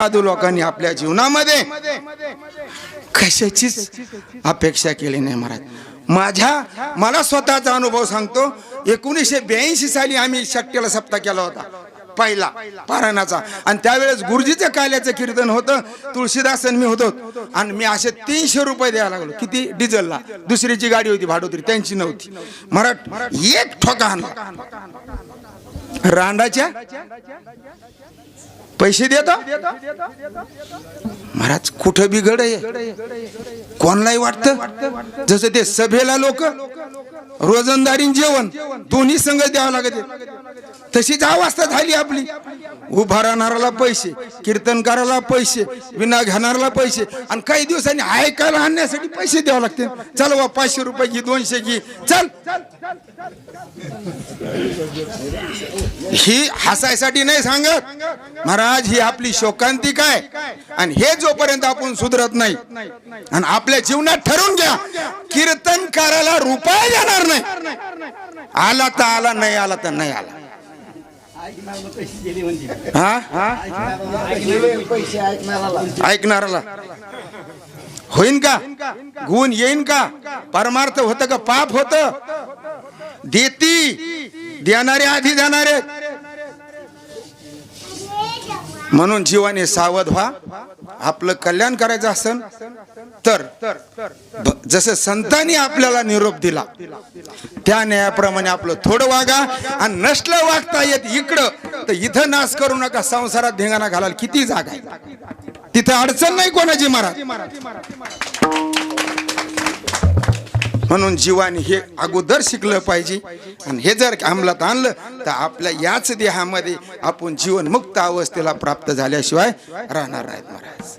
साधू लोकांनी आपल्या जीवनामध्ये कशाचीच अपेक्षा केली नाही महाराज. मला स्वतःचा अनुभव सांगतो. 1982 साली आम्ही शक्तीला सप्ताह केला होता पहिला पारायणाचा, आणि त्यावेळेस गुरुजीचं काल्याचं कीर्तन होतं. तुळशीदासन मी होतो, आणि मी असे 300 रुपये द्यायला लागलो. किती? डिझेलला. दुसरीची गाडी होती भाडोत्री, त्यांची नव्हती. एक ठोका आणला. रांडाच्या पैसे देतो महाराज. कुठं बिघड आहे? कोणालाही वाटतं जसं ते सभेला लोक रोजंदारी जेवण दोन्ही संघ द्यावं लागते, तशीच अवस्था झाली आपली. उभा राहणाऱ्याला पैसे, कीर्तनकाराला पैसे, विना घेणाऱ्याला पैसे, आणि काही दिवसांनी ऐकायला आणण्यासाठी पैसे द्यावे लागते. चल वा 500 रुपये घे, 200 घे, चल. ही हसायसाठी नाही सांगत महाराज, ही आपली शोकांतिक आहे. आणि हे जोपर्यंत आपण सुधरत नाही, आणि आपल्या जीवनात ठरवून घ्या, कीर्तनकाराला रुपया देणार नाही. आला तर आला, नाही आला तर नाही आला. ऐकणाराला होईन का? गुण येईन का? परमार्थ होतं का पाप होतं? देती देणारे आधी जाणारे. म्हणून जीवाने सावध व्हा. आपलं कल्याण करायचं असेल तर जसं संतांनी आपल्याला निरोप दिला त्या न्यायाप्रमाणे आपलं थोडं वागा. आणि नसलं वागता येत इकडं तर इथं नाश करू नका. संसारात धिंगाणा घालाल किती जागा आहे, तिथं अडचण नाही कोणाची महाराज. म्हणून जीवाने हे अगोदर शिकलं पाहिजे. आणि हे जर अंमलात आणलं तर आपल्या याच देहामध्ये आपण जीवनमुक्त अवस्थेला प्राप्त झाल्याशिवाय राहणार नाहीत महाराज.